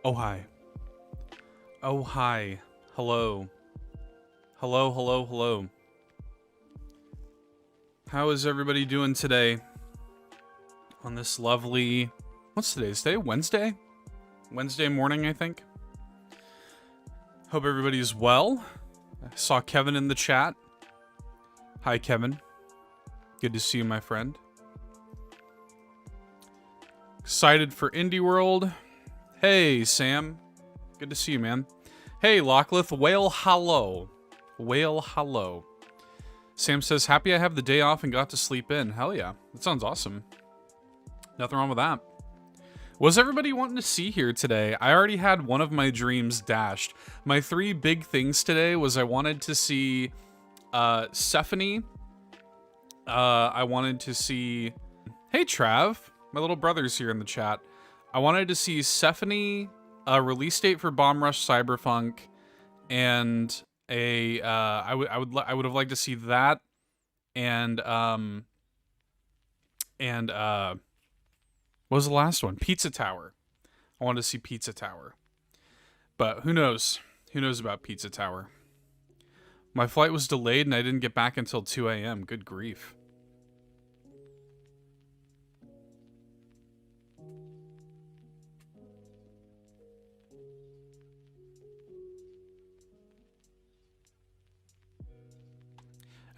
Oh, hi. Oh, hi. Hello. Hello, hello, hello. How is everybody doing today? On this lovely... What's today's day? Wednesday? Wednesday morning, I think. Hope everybody's well. I saw Kevin in the chat. Hi, Kevin. Good to see you, my friend. Excited for Indie World. Hey, Sam. Good to see you, man. Hey, Locklith. Whale hello. Whale hello. Sam says, happy I have the day off and got to sleep in. Hell yeah. That sounds awesome. Nothing wrong with that. Was everybody wanting to see here today? I already had one of my dreams dashed. My three big things today was I wanted to see Stephanie. I wanted to see... Hey, Trav. My little brother's here in the chat. I wanted to see Stephanie, a release date for Bomb Rush Cyberpunk, and I would have liked to see that, and what was the last one? Pizza Tower. I wanted to see Pizza Tower, but who knows? Who knows about Pizza Tower? My flight was delayed and I didn't get back until 2 a.m. Good grief.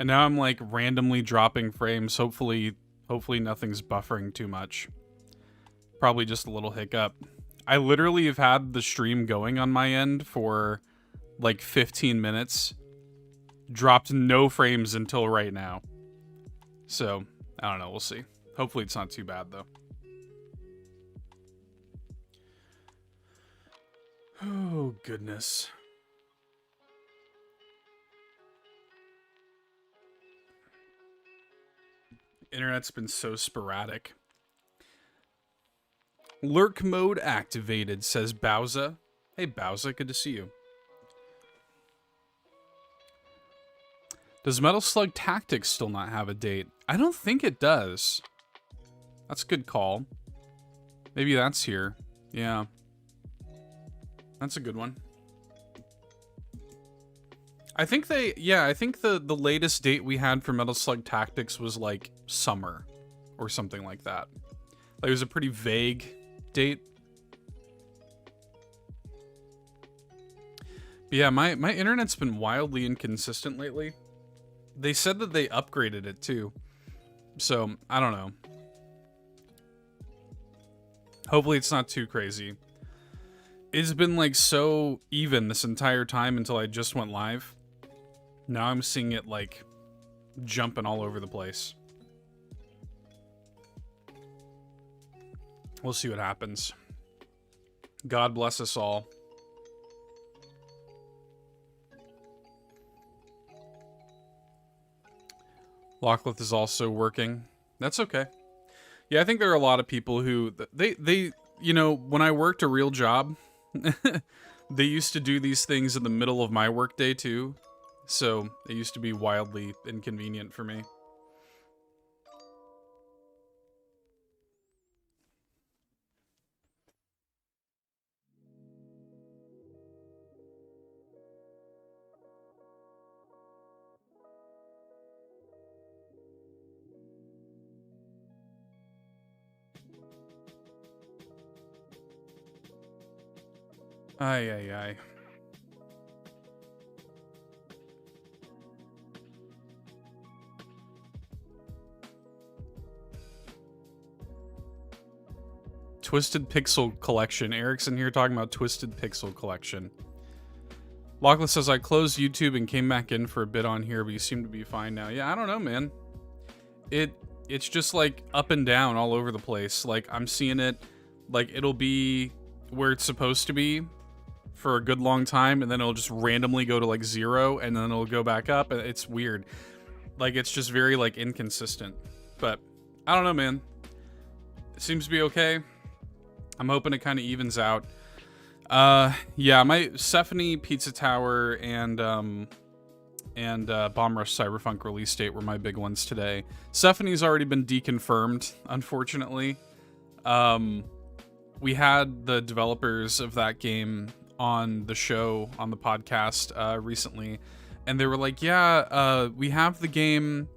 And now I'm like randomly dropping frames. Hopefully nothing's buffering too much. Probably just a little hiccup. I literally have had the stream going on my end for like 15 minutes. Dropped no frames until right now. So, I don't know. We'll see. Hopefully it's not too bad though. Oh, goodness. Internet's been so sporadic. Lurk mode activated, says Bowza. Hey, Bowza, good to see you. Does Metal Slug Tactics still not have a date? I don't think it does. That's a good call. Maybe that's here. Yeah. That's a good one. I think they... Yeah, I think the latest date we had for Metal Slug Tactics was like summer or something like that. Like, it was a pretty vague date. But yeah, my internet's been wildly inconsistent lately. They said that they upgraded it too. So, I don't know. Hopefully it's not too crazy. It's been like so even this entire time until I just went live. Now I'm seeing it like jumping all over the place. We'll see what happens. God bless us all. Locklith is also working. That's okay. Yeah, I think there are a lot of people who they you know, when I worked a real job, they used to do these things in the middle of my workday too. So it used to be wildly inconvenient for me. Ay, ay, ay. Twisted Pixel Collection. Eric's in here talking about Twisted Pixel Collection. Lockless says, I closed YouTube and came back in for a bit on here, but you seem to be fine now. Yeah, I don't know, man. It's just like up and down all over the place. Like, I'm seeing it, like, it'll be where it's supposed to be for a good long time, and then it'll just randomly go to like 0, and then it'll go back up. It's weird. Like, it's just very like inconsistent. But I don't know, man. It seems to be okay. I'm hoping it kind of evens out. Yeah, my Stephanie, Pizza Tower, and Bomb Rush Cyberpunk release date were my big ones today. Stephanie's already been deconfirmed, unfortunately. we had the developers of that game on the show, on the podcast recently, and they were like, yeah, we have the game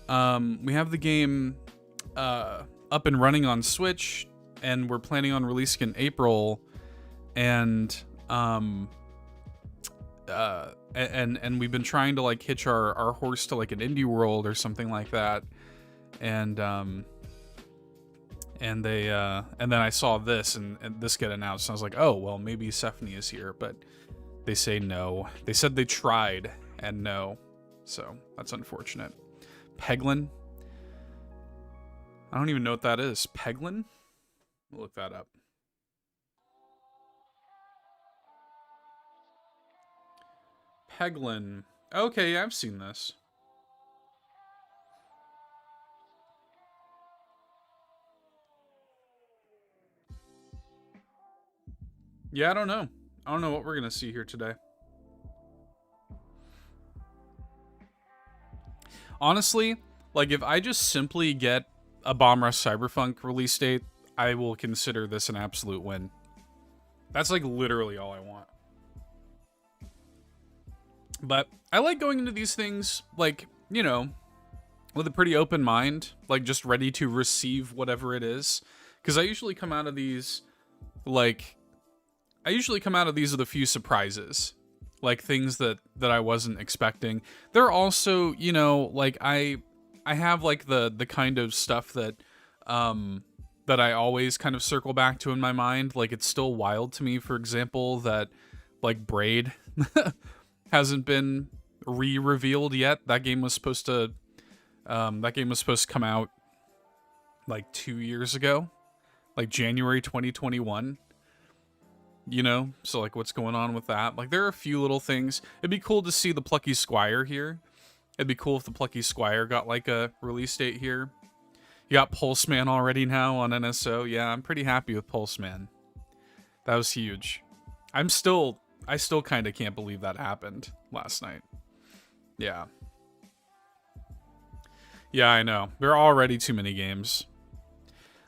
up and running on Switch, and we're planning on releasing in April, and we've been trying to like hitch our horse to like an indie world or something like that, and they and then I saw this and this get announced, and I was like, oh well, maybe Stephanie is here, but they say no. They said they tried and no, so that's unfortunate. Peglin, I don't even know what that is. Peglin, we'll look that up. Peglin, okay, yeah, I've seen this. Yeah, I don't know. I don't know what we're gonna see here today. Honestly, like if I just simply get a Bomb Rush Cyberpunk release date, I will consider this an absolute win. That's like literally all I want. But I like going into these things like, you know, with a pretty open mind, like just ready to receive whatever it is. Because I usually come out of these like with a few surprises, like things that I wasn't expecting. There are also, you know, like I have like the kind of stuff that that I always kind of circle back to in my mind. Like it's still wild to me, for example, that like Braid hasn't been re-revealed yet. That game was supposed to come out like 2 years ago, like January 2021. You know, so like what's going on with that? Like there are a few little things. It'd be cool to see the Plucky Squire here. It'd be cool if the Plucky Squire got like a release date here. You got Pulseman already now on NSO. Yeah, I'm pretty happy with Pulseman. That was huge. I still kind of can't believe that happened last night. Yeah. Yeah, I know. There are already too many games.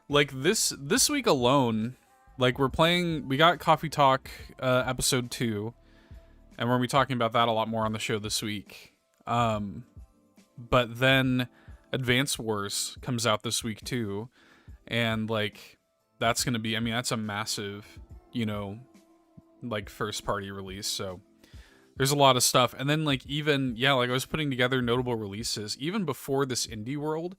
Like this week alone, like we got Coffee Talk episode 2, and we're gonna be talking about that a lot more on the show this week. But then Advance Wars comes out this week too, and like that's gonna be, I mean, that's a massive, you know, like first party release. So there's a lot of stuff. And then like even, yeah, like I was putting together notable releases even before this indie world.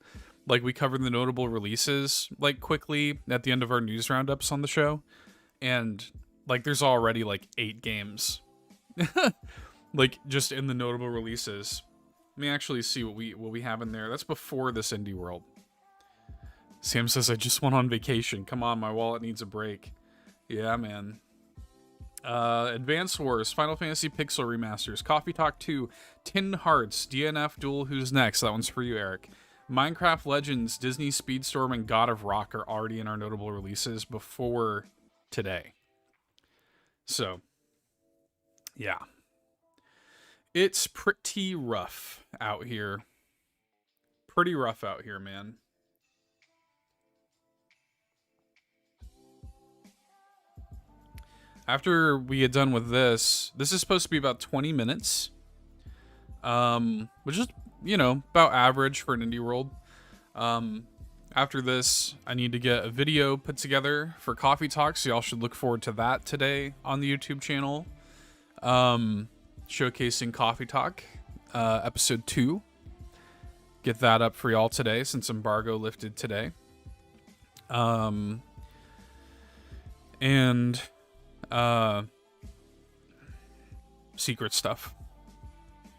Like we covered the notable releases like quickly at the end of our news roundups on the show, and like there's already like 8 games like just in the notable releases. Let me actually see what we have in there. That's before this indie world. Sam says, I just went on vacation. Come on, my wallet needs a break. Yeah, man. Advance Wars, Final Fantasy Pixel Remasters, Coffee Talk 2, Tin Hearts, DNF Duel Who's Next. That one's for you, Eric. Minecraft Legends, Disney Speedstorm, and God of Rock are already in our notable releases before today. So, yeah. It's pretty rough out here. Pretty rough out here, man. After we get done with this is supposed to be about 20 minutes. Which is, you know, about average for an indie world. After this, I need to get a video put together for Coffee Talk, so y'all should look forward to that today on the YouTube channel. Showcasing Coffee Talk, episode 2. Get that up for y'all today since embargo lifted today. And secret stuff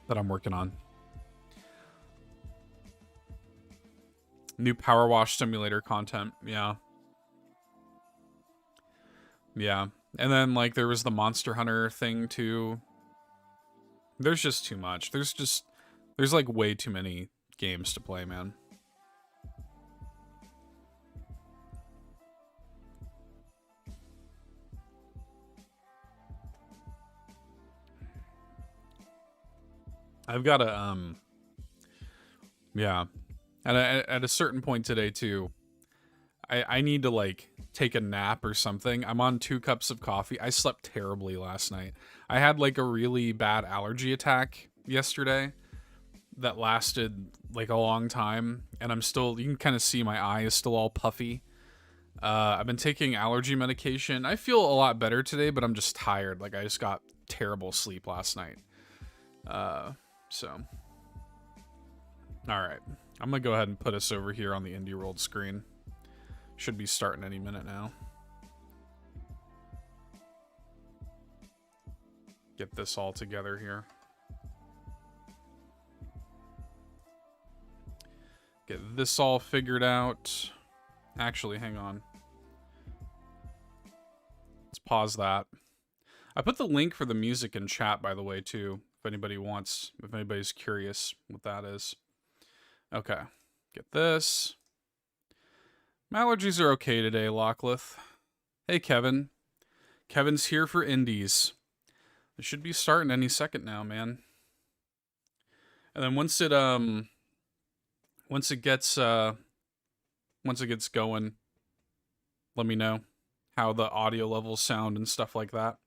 that I'm working on. New Power Wash Simulator content, yeah. Yeah. And then, like, there was the Monster Hunter thing, too. There's just too much. There's, like, way too many games to play, man. I've got to, yeah. At a certain point today, too, I need to like take a nap or something. I'm on 2 cups of coffee. I slept terribly last night. I had like a really bad allergy attack yesterday that lasted like a long time, and I'm still, you can kind of see my eye is still all puffy. I've been taking allergy medication. I feel a lot better today, but I'm just tired. Like I just got terrible sleep last night. So all right, I'm gonna go ahead and put us over here on the Indie World screen. Should be starting any minute now. Get this all together here. Get this all figured out. Actually, hang on. Let's pause that. I put the link for the music in chat, by the way, too. If anybody wants, if anybody's curious what that is. Okay. Get this. My allergies are okay today, Locklith. Hey, Kevin. Kevin's here for indies. It should be starting any second now, man. And then once it gets going, let me know how the audio levels sound and stuff like that.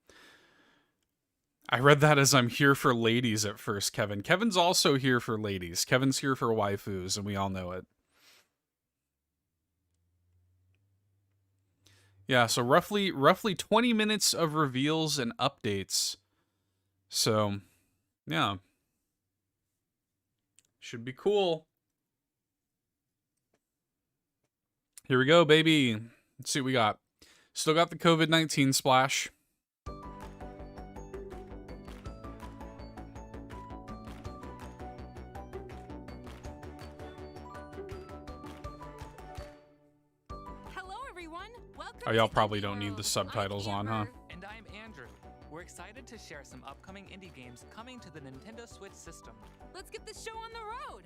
I read that as I'm here for ladies at first, Kevin. Kevin's also here for ladies. Kevin's here for waifus, and we all know it. Yeah, so roughly 20 minutes of reveals and updates. So, yeah. Should be cool. Here we go, baby. Let's see what we got. Still got the COVID-19 splash. Oh, y'all probably don't need the subtitles on, huh? And I'm Andrew. We're excited to share some upcoming indie games coming to the Nintendo Switch system. Let's get the show on the road.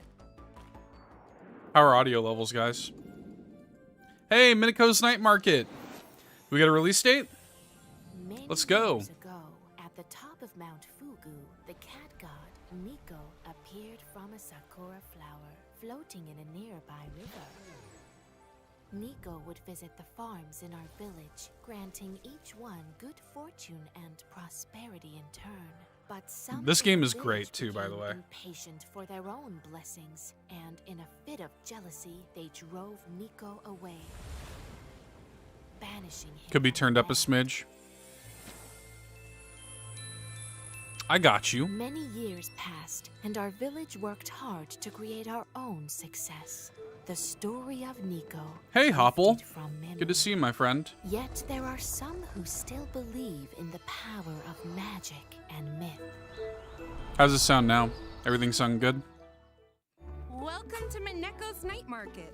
How are audio levels, guys? Hey, Minico's Night Market. We got a release date? Let's go. Years ago, at the top of Mount Fugu, the cat god Nico appeared from a sakura flower floating in a nearby river. Nico would visit the farms in our village, granting each one good fortune and prosperity in turn. But some This game is in the great village too, by the became way. Impatient for their own blessings, and in a fit of jealousy, they drove Nico away, banishing him. Could be from turned up a land. smidge. I got you. Many years passed, and our village worked hard to create our own success. The story of Nico. Hey, Hopple. drifted from memory. Good to see you, my friend. Yet there are some who still believe in the power of magic and myth. How's it sound now? Everything sound good? Welcome to Mineko's Night Market.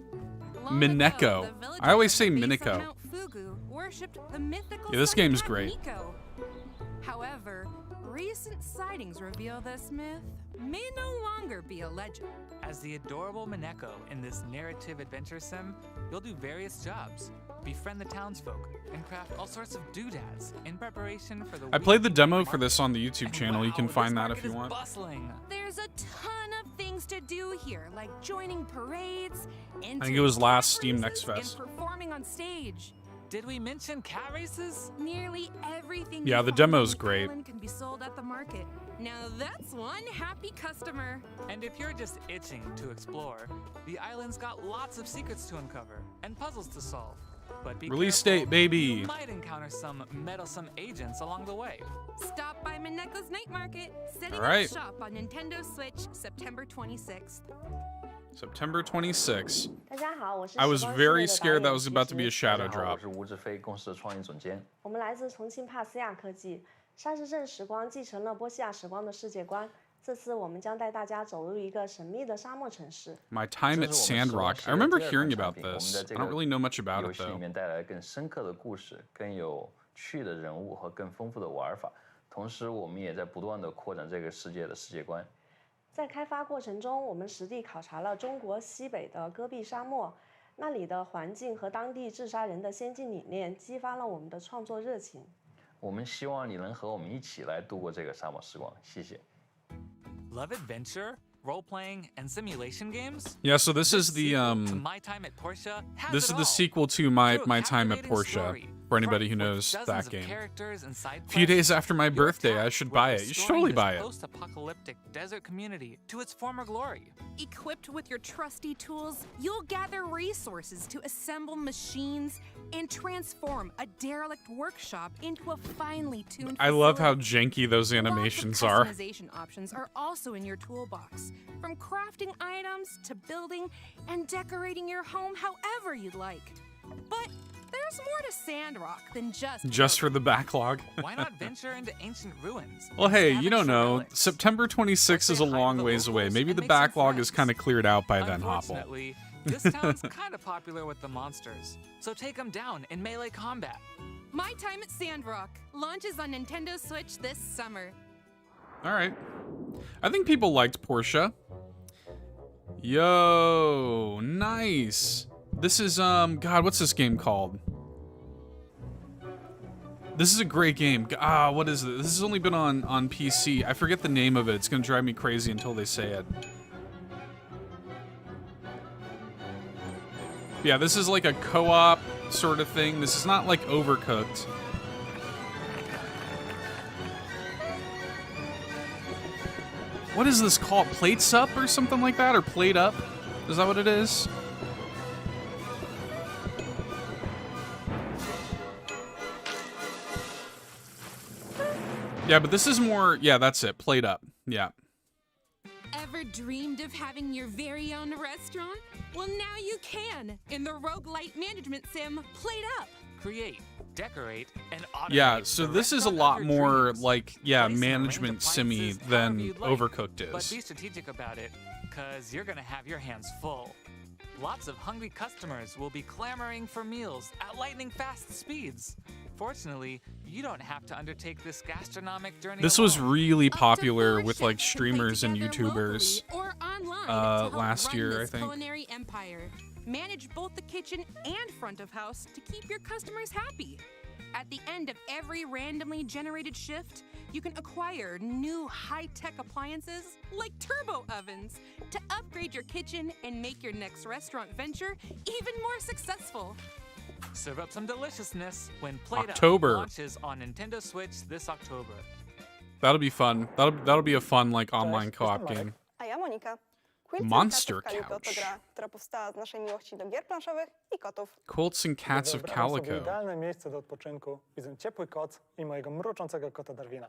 Mineko. Ago, the villagers I always at say the base Mineko. of Mount Fugu worshipped the mythical Yeah, this sun game's god great. Nico. However, recent sightings reveal this myth may no longer be a legend. As the adorable Mineko in this narrative adventure sim, you'll do various jobs, befriend the townsfolk, and craft all sorts of doodads in preparation for the I played the weekly demo market. for this on the YouTube And channel. You can wow, find this that if market you is want. Bustling. There's a ton of things to do here, like joining parades, I think it was last Steam races, Next Fest. and performing on stage. Did we mention cat races? Nearly everything Yeah, you the find demo's on the great. island can be sold at the market. Now that's one happy customer. And if you're just itching to explore, the island's got lots of secrets to uncover and puzzles to solve. But be Release careful, date, baby. You might encounter some meddlesome agents along the way. Stop by Mineko's Night Market, setting All right. up shop on Nintendo Switch September 26th. September 26th. 大家好，我是 I was 时光系 very 列的 scared that 导演 was 徐 about to be a 实 shadow 大家好， drop. 我是吴志飞，公司创意总监。我们来自重庆帕斯亚科技，沙之镇时光继承了波西亚时光的世界观。这次我们将带大家走入一个神秘的沙漠城市。 My time at 这是我们时光 Sandrock. 系 I 列 remember 第二 hearing 款 about 产品，我们 this. 在 I 这 don't 个 really know much about 游 it 戏里 though. 面带来更深刻的故事、更有趣的人物和更丰富的玩法。同时，我们也在不断的扩展这个世界的世界观。在开发过程中，我们实地考察了中国西北的戈壁沙漠，那里的环境和当地治沙人的先进理念，激发了我们的创作热情。我们希望你能和我们一起来度过这个沙漠时光。谢谢。Love adventure? role-playing, and simulation games? Yeah, so this is the sequel to My Time at Portia has this it is all. the sequel to my Through a time at captivating Portia. story, For anybody who fraught with knows dozens that of game. characters and side A few days quests, after my you're birthday, I tasked should with buy it. You should restoring totally this buy it. Post-apocalyptic desert community to its former glory. Equipped with your trusty tools, you'll gather resources to assemble machines and transform a derelict workshop into a finely tuned I love how facility. janky those animations are. Lots of customization options are also in your toolbox, from crafting items to building and decorating your home however you'd like. But there's more to Sandrock than just For the backlog. Why not venture into ancient ruins? Well, and hey, you scavenge don't for know. relics? September Or 26th say is a hi to long the ways away. locals Maybe and the make some backlog is friends. kind of cleared out by then, Hopple. Unfortunately, this town's kind of popular with the monsters, so take them down in melee combat. My Time at Sandrock launches on Nintendo Switch this summer. All right. I think people liked Portia. Yo, nice. This is God, what's this game called? This is a great game. What is it? This has only been on PC. I forget the name of it. It's gonna drive me crazy until they say it. Yeah, this is like a co-op sort of thing. This is not like Overcooked. What is this called? Plates Up or something like that? Or Plate Up? Is that what it is? Yeah, but this is more... Yeah, that's it. Plate Up. Yeah. Ever dreamed of having your very own restaurant? Well, now you can in the roguelite management sim Plate Up. Create, decorate, and automate. Yeah, so the this is a restaurant of lot your more dreams. like, yeah, Place and arrange management simmy appliances however than you'd like, Overcooked But is. be strategic about it, because you're going to have your hands full. Lots of hungry customers will be clamoring for meals at lightning fast speeds. Fortunately, you don't have to undertake this gastronomic journey This was alone. really Up to popular 4 with like chefs can play streamers and together YouTubers. locally or online to help last run year, I this think. culinary empire. Manage both the kitchen and front of house to keep your customers happy. At the end of every randomly generated shift, you can acquire new high-tech appliances like turbo ovens to upgrade your kitchen and make your next restaurant venture even more successful. Serve up some deliciousness when Plate October. Up launches on Nintendo Switch this October. That'll be fun. That'll be a fun like online Cześć, co-op jestem game. Marek. A ja Monika. Quilts and Monster Cats of Calico to Couch. gra, która powstała z naszej miłości do gier planszowych i kotów. Quilts and Cats of Wybrałem sobie Calico. idealne miejsce do odpoczynku, widzę ciepły koc i mojego mruczącego kota Darwina.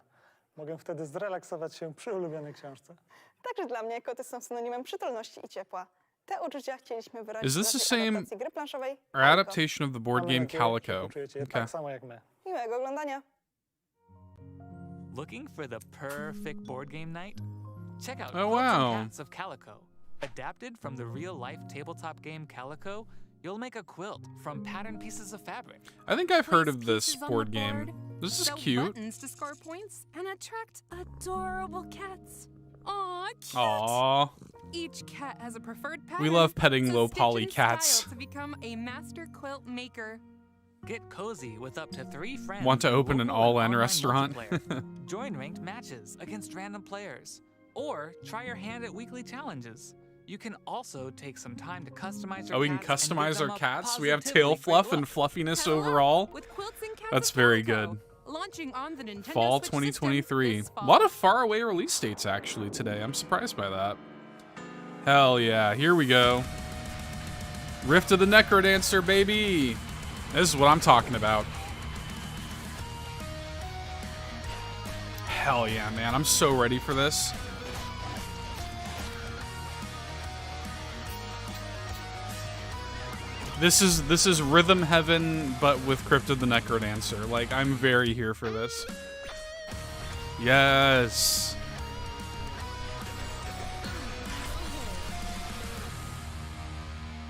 Mogę wtedy zrelaksować się przy ulubionej książce. Także dla mnie koty są synonimem przytulności i ciepła. Te uczucia chcieliśmy wyrazić Is this w the naszej same adaptacji gry planszowej Or Calico. adaptation of the board Mamy game nadzieję, że Calico. poczujecie je Okay. tak samo jak my. Miłego oglądania. Looking for the perfect board game night? Check out Oh, Quilts wow. and Cats of Calico. Adapted from the real-life tabletop game Calico, you'll make a quilt from patterned pieces of fabric. I think I've heard Place of this pieces on board the game. board, This is sew cute. buttons to score points and attract adorable cats. Aw, cute. Aww. Each cat has a preferred pattern. We love petting so low stitch poly in cats. style to become a master quilt maker. Get cozy with up to 3 friends. Want to in open an local and all-in online restaurant? multiplayer. Join ranked matches against random players. Or try your hand at weekly challenges. You can also take some time to customize your Oh, we can cats and give customize them our a cats. We have positively tail great fluff and look. fluffiness Hello, overall. with Quilts and Cats That's of very Calico, good. Launching on the Nintendo Fall Switch system 2023. this A fall. lot of faraway release dates actually today. I'm surprised by that. Hell yeah, here we go. Rift of the Necrodancer, baby. This is what I'm talking about. Hell yeah, man. I'm so ready for this. This is Rhythm Heaven, but with Crypt of the Necrodancer. Like, I'm very here for this. Yes.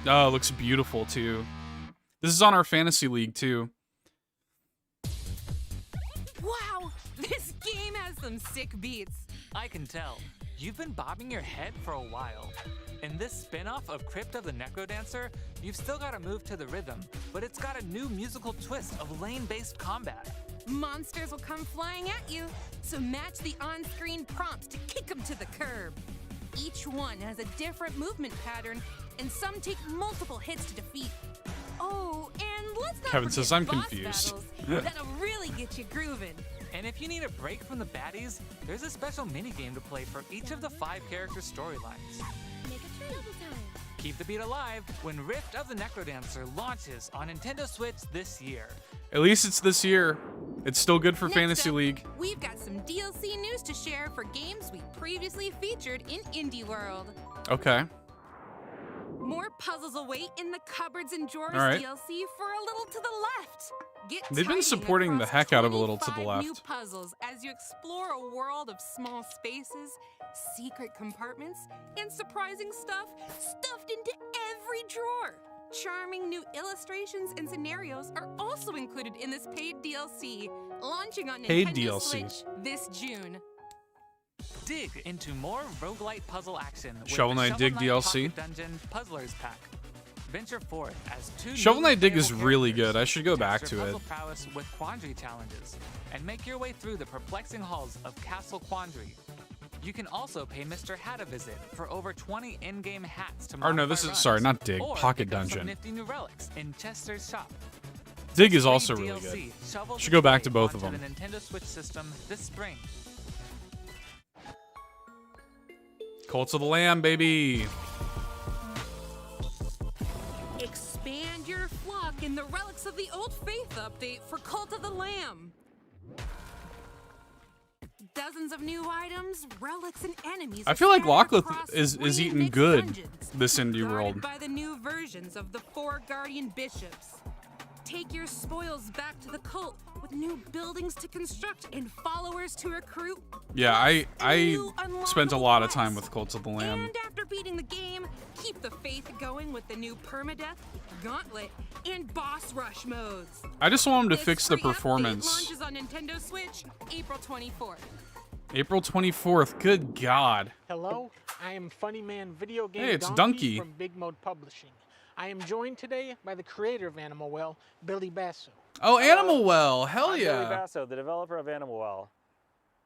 Oh, it looks beautiful too. This is on our fantasy league too. Wow, this game has some sick beats. I can tell. You've been bobbing your head for a while. In this spin-off of Crypt of the Necrodancer, you've still got to move to the rhythm, but it's got a new musical twist of lane-based combat. Monsters will come flying at you, so match the on-screen prompts to kick them to the curb. Each one has a different movement pattern, and some take multiple hits to defeat. Oh, and let's not Kevin forget says, "I'm boss confused." battles. That'll really get you grooving. And if you need a break from the baddies, there's a special minigame to play for each of the 5 character storylines. Make a tree time. Keep the beat alive when Rift of the Necrodancer launches on Nintendo Switch this year. At least it's this year. It's still good for Next Fantasy up, League. We've got some DLC news to share for games we previously featured in Indie World. Okay. More puzzles await in the Cupboards and Drawers All right. DLC for a little to the left. Get They've been tidying supporting the across heck out of a little to the 25 new left. puzzles as you explore a world of small spaces, secret compartments, and surprising stuff stuffed into every drawer. Charming new illustrations and scenarios are also included in this paid DLC, launching on Paid Nintendo DLC. Switch this June. Dig into more roguelite puzzle action with Shovel the Knight Dig DLC. Pocket Dungeon Puzzlers Pack. Venture forth as 2 Shovel newly Knight Dig is playable really characters. good. I should go back Test your to it. puzzle prowess with quandary challenges and make your way through the perplexing halls of Castle Quandary. You can also pay Mr. Hat a visit for over 20 in-game hats to Or no, modify this is- runs, sorry, not Dig, or Pocket pick up some Dungeon. nifty new relics in Chester's shop. Dig is Free also really DLC good. shovels Should go back its to way both of onto them. The Nintendo Switch system this spring. Cult of the Lamb, baby. Expand your flock in the Relics of the Old Faith update for Cult of the Lamb. Dozens of new items, relics, and enemies. I feel like scattered Lachlan across is eating remixed good dungeons, this indie guarded world. by the new versions of the 4 Guardian Bishops. Take your spoils back to the cult with new buildings to construct and followers to recruit. Yeah, I New spent a unlockable lot of quests. time with Cult of the Lamb. And after beating the game, keep the faith going with the new permadeath, gauntlet, and boss rush modes. I just want him to This fix the free update performance. launches on Nintendo Switch April 24th. April 24th. Good God. Hello, I am Funny Man Video Game Hey, it's Donkey Donkey. from Big Mode Publishing. I am joined today by the creator of Animal Well, Billy Basso. Oh, Animal Well. Hell I'm Billy yeah. Basso, the developer of Animal Well.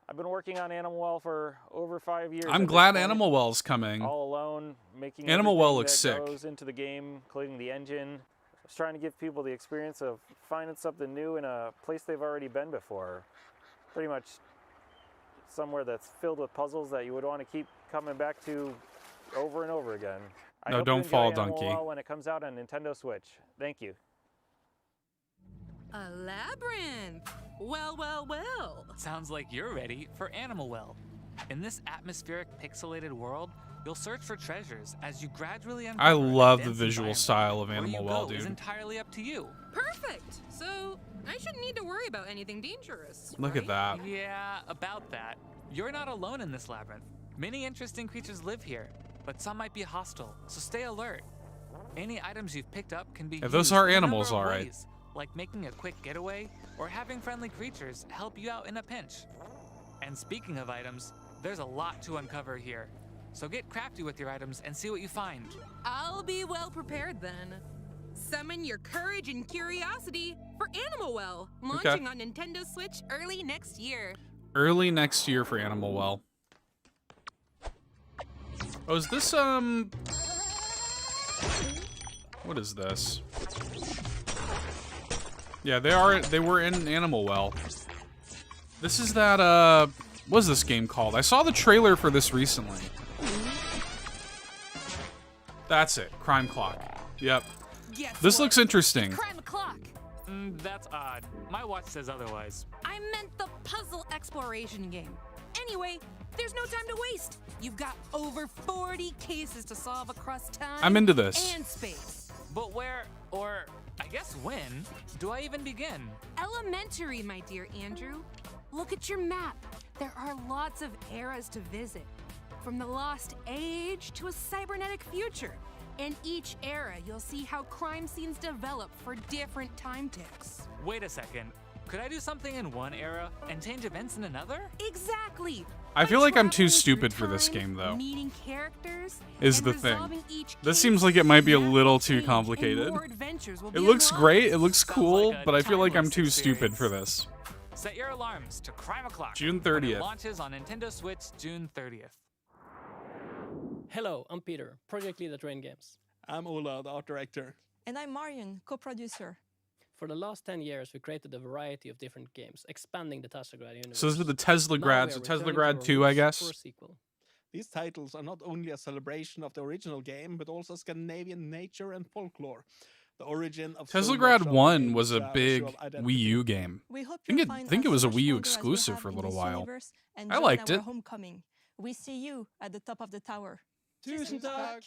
I've been working on Animal Well for over 5 years. I'm at this glad point, Animal Well's coming. all alone, making Animal Well everything looks that sick. goes into the game, including the engine. Just trying to give people the experience of finding something new in a place they've already been before. Pretty much somewhere that's filled with puzzles that you would want to keep coming back to over and over again. I No, hope don't you enjoy fall, Animal Donkey. Well when it comes out on Nintendo Switch. Thank you. A labyrinth. Well, well, well. Sounds like you're ready for Animal Well. In this atmospheric, pixelated world, you'll search for treasures as you gradually uncover. I a love the dense visual environment. style of Where Animal you Well, go is dude. entirely up to you. Perfect. So I shouldn't need to worry about anything dangerous. Look at right? that. Yeah, about that. You're not alone in this labyrinth. Many interesting creatures live here, but some might be hostile, so stay alert. Any items you've picked up can be Yeah, those used are in a number animals, of all right. ways, like making a quick getaway or having friendly creatures help you out in a pinch. And speaking of items, there's a lot to uncover here. So get crafty with your items and see what you find. I'll be well prepared then. Summon your courage and curiosity for Animal Well, launching on Nintendo Switch early next year. Early next year for Animal Well. Oh, is this, what is this? Yeah, they were in Animal Well. This is that, what is this game called? I saw the trailer for this recently. That's it, Crime Clock. Yep. Guess This what? looks interesting. Crime Clock. That's odd. My watch says otherwise. I meant the puzzle exploration game. Anyway, there's no time to waste. You've got over 40 cases to solve across time I'm into this. and space. But where, or I guess when, do I even begin? Elementary, my dear Andrew. Look at your map. There are lots of eras to visit. From the Lost Age to a cybernetic future. In each era, you'll see how crime scenes develop for different time ticks. Wait a second. Could I do something in one era and change events in another? Exactly. I By feel like I'm too traveling through stupid for this time, game, though. Meeting characters Is and the thing. resolving each This case, seems like it might be a map little will too change and complicated. more adventures will It be looks unlocked. great, it looks Sounds cool, like a but I feel like I'm timeless too stupid for experience. this. Set your alarms to Crime O'Clock. June when it 30th. launches on Nintendo Switch June 30th. Hello, I'm Peter, project lead at Rain Games. I'm Ola, the art director. And I'm Marion, co-producer. For the last 10 years, we created a variety of different games, expanding the Teslagrad universe. So this is the Teslagrad, so Teslagrad 2, I guess. These titles are not only a celebration of the original game, but also Scandinavian nature and folklore. The origin of Teslagrad 1 was a big Wii U game. I think it was a Wii U exclusive for a little while. I liked it. Homecoming. We see you at the top of the tower. Tusen tack!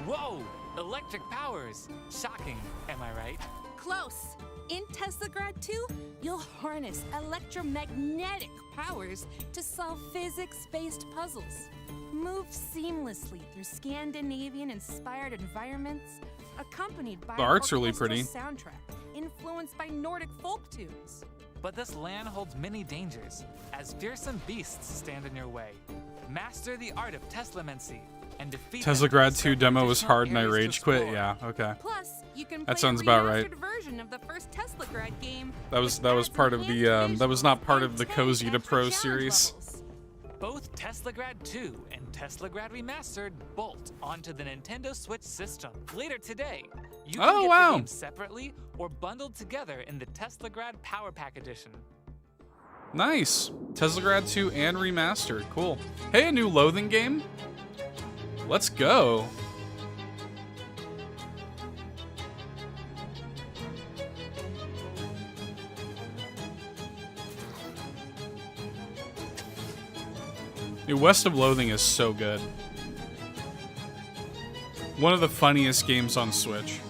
Whoa! Electric powers! Shocking, am I right? Close. In Teslagrad 2, you'll harness electromagnetic powers to solve physics-based puzzles. Move seamlessly through Scandinavian-inspired environments, accompanied by the art's a really pretty. soundtrack influenced by Nordic folk tunes. But this land holds many dangers, as fearsome beasts stand in your way. Master the art of Teslamency and defeat Teslagrad 2 demo was hard and I rage quit. Yeah, okay. Plus, you can that play sounds a about right. version of the first Teslagrad game. That was part of the that was not part of the Cozy to Pro series. Both Teslagrad 2 and Teslagrad Remastered bolt onto the Nintendo Switch system later today. You can get the games separately or bundled together in the Teslagrad Power Pack Edition. Nice. Teslagrad 2 and Remastered. Cool. Hey, a new Loathing game? Let's go. Dude, West of Loathing is so good. One of the funniest games on Switch.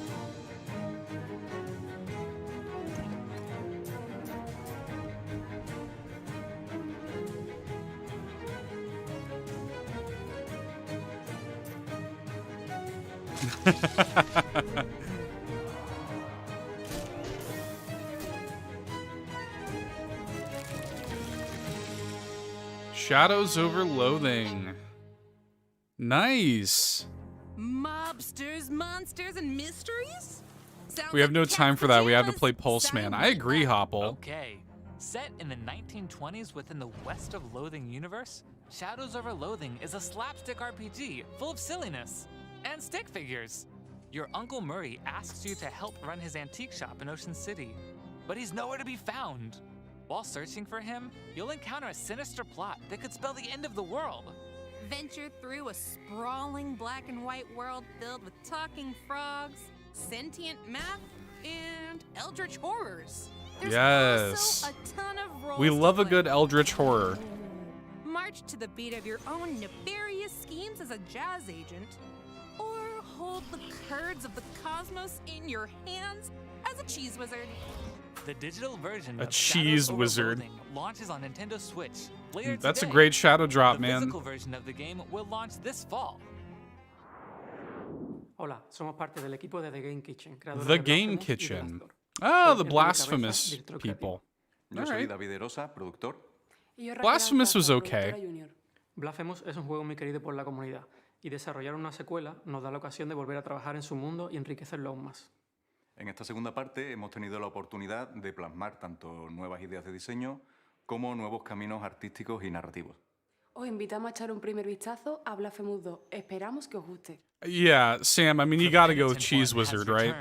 Shadows over Loathing. Nice. Mobsters, monsters, and mysteries? Sounds We have no like time for that. We have to play Pulse Man. I agree, Hopple. Okay. Set in the 1920s within the West of Loathing universe, Shadows over Loathing is a slapstick RPG full of silliness and stick figures. Your Uncle Murray asks you to help run his antique shop in Ocean City, but he's nowhere to be found. While searching for him, you'll encounter a sinister plot that could spell the end of the world. Venture through a sprawling black and white world filled with talking frogs, sentient math, and eldritch horrors. There's Yes. also a ton of roles We to love a play. good Eldritch horror. March to the beat of your own nefarious schemes as a jazz agent, or hold the curds of the cosmos in your hands as a cheese wizard. The digital version A of cheese Shadows over wizard. Loathing launches on Nintendo Switch later That's a today. great shadow drop, the man. physical version of the game will launch this fall. Hola, somos parte del equipo de The Game Kitchen. creadores The de Game Blasphemous y Kitchen. Delastor. Ah, Soy the Enrique Blasphemous Cabeza, director people. Yo soy Alright. David Erosa, productor. Y yo, Raquel Blasphemous was Alcázar, okay. productora junior. Blasphemous es un juego muy querido por la comunidad, y desarrollar una secuela nos da la ocasión de volver a trabajar en su mundo y enriquecerlo aún más. En esta segunda parte hemos tenido la oportunidad de plasmar tanto nuevas ideas de diseño como nuevos caminos artísticos y narrativos. Os invitamos a echar un primer vistazo a Blasphemous 2. Esperamos que os guste. Yeah, Sam, I mean, you gotta go with Cheese Wizard, right?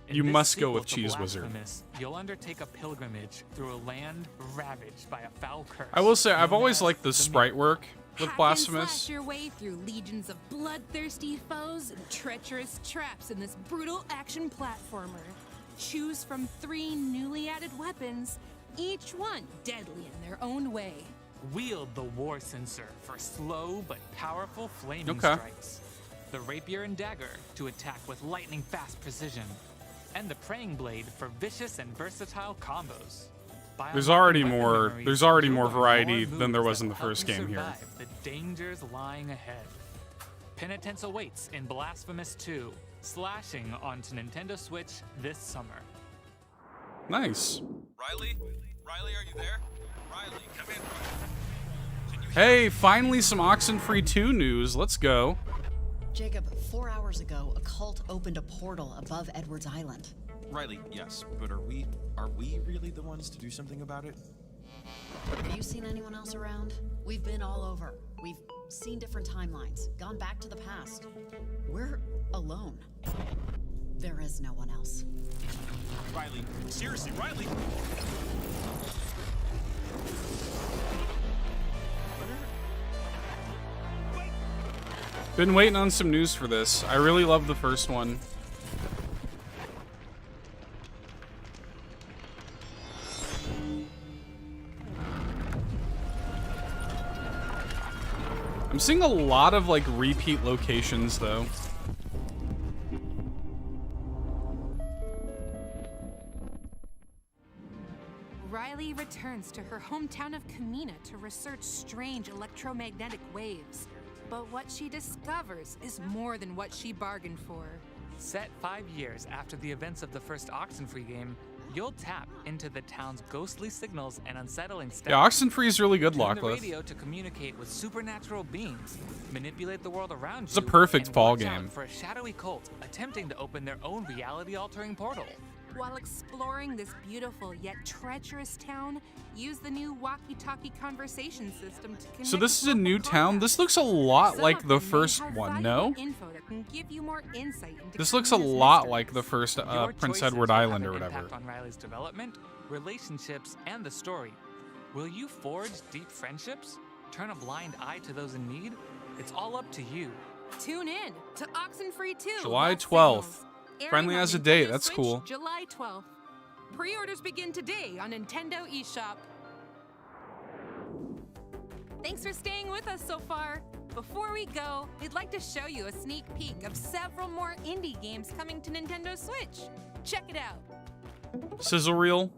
In You this must go sequel with to Cheese Wizard. Blasphemous, you'll undertake a pilgrimage through a land ravaged by a foul curse. I will say, I've known always as liked the sprite work with Hack and Blasphemous. slash your way through legions of bloodthirsty foes and treacherous traps in this brutal action platformer. Choose from 3 newly added weapons, each one deadly in their own way. Wield the War Censer for slow but powerful flaming Okay. strikes. The Rapier and Dagger to attack with lightning-fast precision. And the Praying Blade for vicious and versatile combos. By There's unlocking already weapon more. memories, There's already you'll more learn variety more than there moves was in that the will help first you game here. survive the dangers lying ahead. Penitence awaits in Blasphemous 2, slashing onto Nintendo Switch this summer. Nice. Riley? Riley, are you there? Riley, come in. Hey, finally some Oxenfree 2 news. Let's go. Jacob, 4 hours ago, a cult opened a portal above Edwards Island. Riley, yes, but are we really the ones to do something about it? Have you seen anyone else around? We've been all over. We've seen different timelines, gone back to the past. We're alone. There is no one else. Riley, seriously, Riley! Been waiting on some news for this. I really love the first one. I'm seeing a lot of like repeat locations though. Riley returns to her hometown of Kamina to research strange electromagnetic waves. But what she discovers is more than what she bargained for. Set 5 years after the events of the first Oxenfree game, you'll tap into the town's ghostly signals and unsettling steps. Yeah, Oxenfree is really good, Tune the Lachlan. radio to communicate with supernatural beings, manipulate the world around you. It's a perfect and fall watch out game. for a shadowy cult attempting to open their own reality-altering portal. While exploring this beautiful yet treacherous town, use the new walkie-talkie conversation system to connect. So this is a new town? This looks a lot like the first one, no? Info that can give you more insight into This looks a Kamina's lot mysteries. like the first Your Prince choices Edward will have Island or an whatever. impact on Riley's development, relationships, and the story. Will you forge deep friendships? Turn a blind eye to those in need? It's all up to you. Tune in to Oxenfree 2. July Lost 12th. Signals. Airing Friendly on as a Nintendo date, that's Switch, cool. July 12th. Pre-orders begin today on Nintendo eShop. Thanks for staying with us so far. Before we go, we'd like to show you a sneak peek of several more indie games coming to Nintendo Switch. Check it out. Sizzle reel.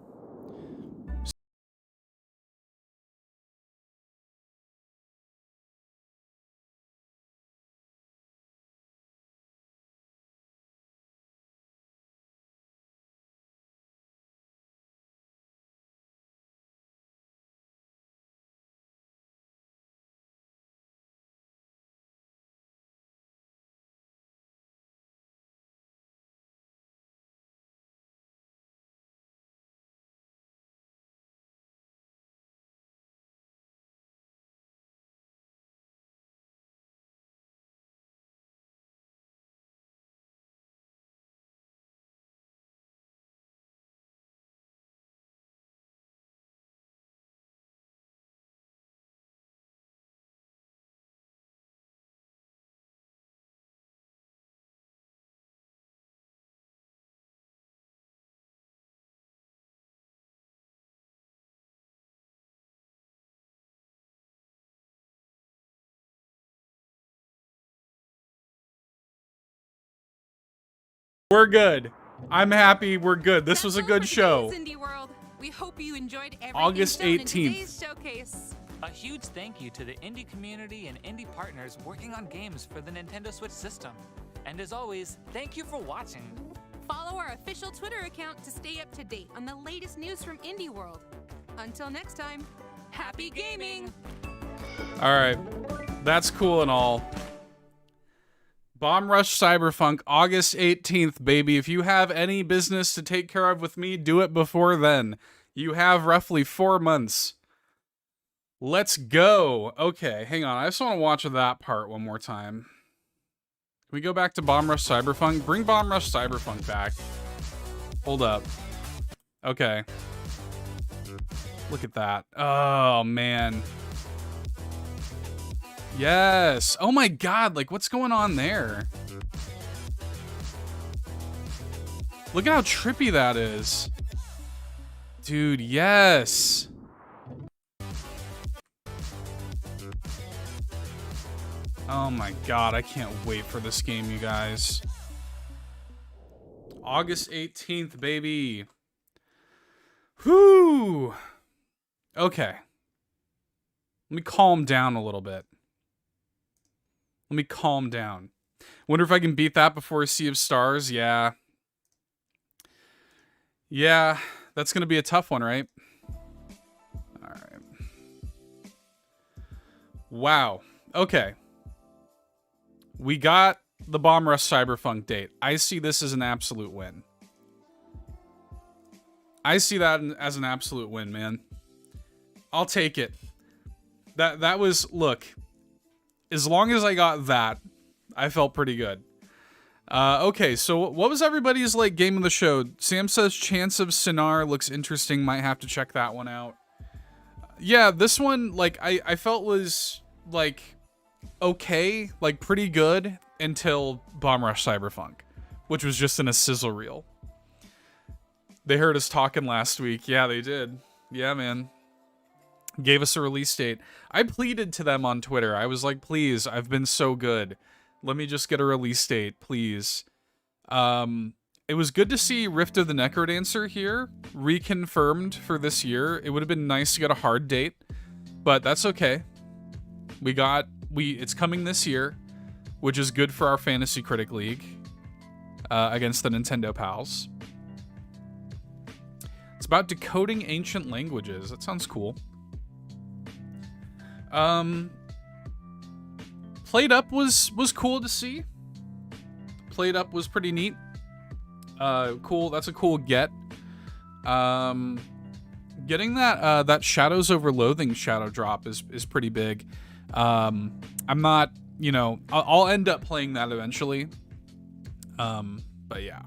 We're good. I'm happy. We're good. This was a good show. Indie World. We hope you enjoyed everything August shown in 18th. today's showcase. A huge thank you to the indie community and indie partners working on games for the Nintendo Switch system. And as always, thank you for watching. Follow our official Twitter account to stay up to date on the latest news from Indie World. Until next time, happy gaming! All right. That's cool and all. Bomb Rush Cyberpunk, August 18th, baby. If you have any business to take care of with me, do it before then. You have roughly 4 months. Let's go. Okay, hang on. I just want to watch that part one more time. Can we go back to Bomb Rush Cyberpunk? Bring Bomb Rush Cyberpunk back. Hold up. Okay. Look at that. Oh, man. Yes. Oh my god, like what's going on there? Look at how trippy that is. Dude, yes. Oh my god, I can't wait for this game, you guys. August 18th, baby. Whew. Okay. Let me calm down a little bit. Let me calm down. Wonder if I can beat that before Sea of Stars. Yeah. Yeah, that's going to be a tough one, right? All right. Wow. Okay. We got the Bomb Rush Cyberpunk date. I see this as an absolute win. I see that as an absolute win, man. I'll take it. That was, look, as long as I got that, I felt pretty good. Okay, so what was everybody's like game of the show? Sam says Chance of Sinar looks interesting. Might have to check that one out. Yeah, this one, like, I felt was like okay, like pretty good until Bomb Rush Cyberpunk, which was just in a sizzle reel. They heard us talking last week. Yeah, they did. Yeah, man. Gave us a release date. I pleaded to them on Twitter. I was like, please, I've been so good. Let me just get a release date, please. It was good to see Rift of the Necrodancer here, reconfirmed for this year. It would have been nice to get a hard date, but that's okay. It's coming this year, which is good for our Fantasy Critic League against the Nintendo pals. It's about decoding ancient languages. That sounds cool. Played Up was cool to see. Played Up was pretty neat. Cool. That's a cool get. Getting that Shadows Over Loathing shadow drop is pretty big. I'm not, I'll end up playing that eventually. But yeah.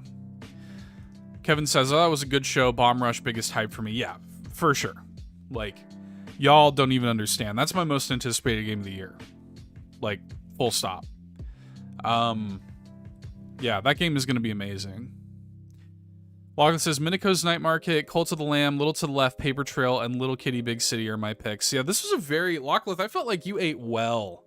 Kevin says, oh, that was a good show. Bomb Rush, biggest hype for me. Yeah, for sure. Like, y'all don't even understand. That's my most anticipated game of the year. Like, full stop. Yeah, that game is going to be amazing. Logan says, Minico's Night Market, Cult of the Lamb, Little to the Left, Paper Trail, and Little Kitty Big City are my picks. Yeah, this was a very... Locklith, I felt like you ate well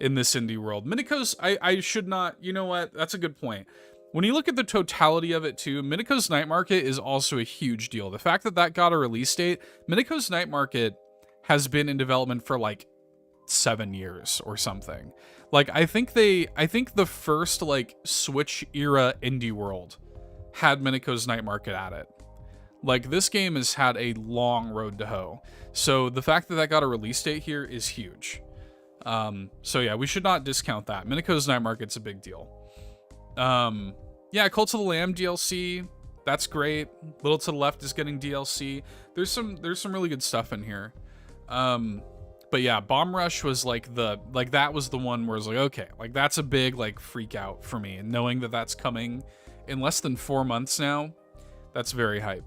in this indie world. Minico's, I should not... You know what? That's a good point. When you look at the totality of it, too, Minico's Night Market is also a huge deal. The fact that that got a release date... Minico's Night Market has been in development for, like, 7 years or something. Like, I think the first, like, Switch-era indie world had Minico's Night Market at it. Like, this game has had a long road to hoe. So the fact that that got a release date here is huge. So yeah, we should not discount that. Minico's Night Market's a big deal. Yeah, Cult of the Lamb DLC, that's great. Little to the Left is getting DLC. There's some really good stuff in here. But yeah, Bomb Rush was that was the one where I was like, okay, like that's a big like freak out for me. And knowing that that's coming in less than 4 months now, that's very hype.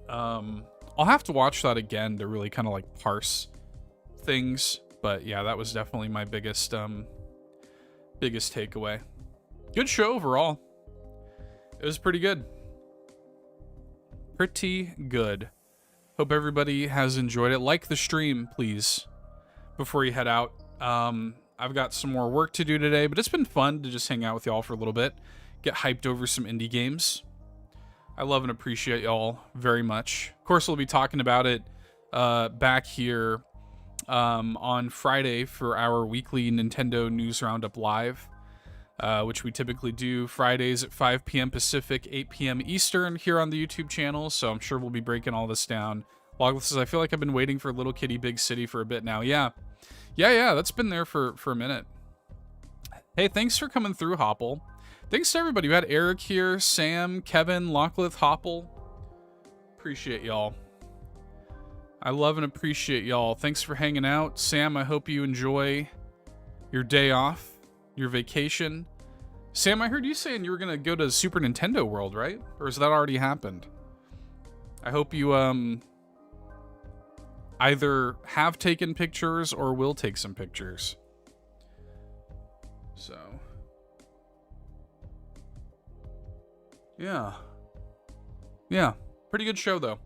I'll have to watch that again to really kind of like parse things. But yeah, that was definitely my biggest takeaway. Good show overall. It was pretty good. Pretty good. Hope everybody has enjoyed it. Like the stream, please, before you head out. I've got some more work to do today, but it's been fun to just hang out with y'all for a little bit. Get hyped over some indie games. I love and appreciate y'all very much. Of course, we'll be talking about it back here on Friday for our weekly Nintendo News Roundup Live, which we typically do Fridays at 5 p.m. Pacific, 8 p.m. Eastern here on the YouTube channel, so I'm sure we'll be breaking all this down. Logless says, I feel like I've been waiting for Little Kitty Big City for a bit now. Yeah, that's been there for a minute. Hey, thanks for coming through, Hopple. Thanks to everybody. We had Eric here, Sam, Kevin, Locklith, Hopple. Appreciate y'all. I love and appreciate y'all. Thanks for hanging out. Sam, I hope you enjoy your day off, your vacation. Sam, I heard you saying you were going to go to Super Nintendo World, right? Or has that already happened? I hope you either have taken pictures or will take some pictures. So... Yeah. Pretty good show, though.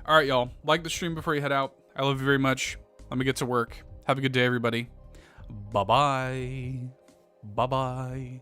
All right, y'all. Like the stream before you head out. I love you very much. Let me get to work. Have a good day, everybody. Bye-bye. Bye-bye.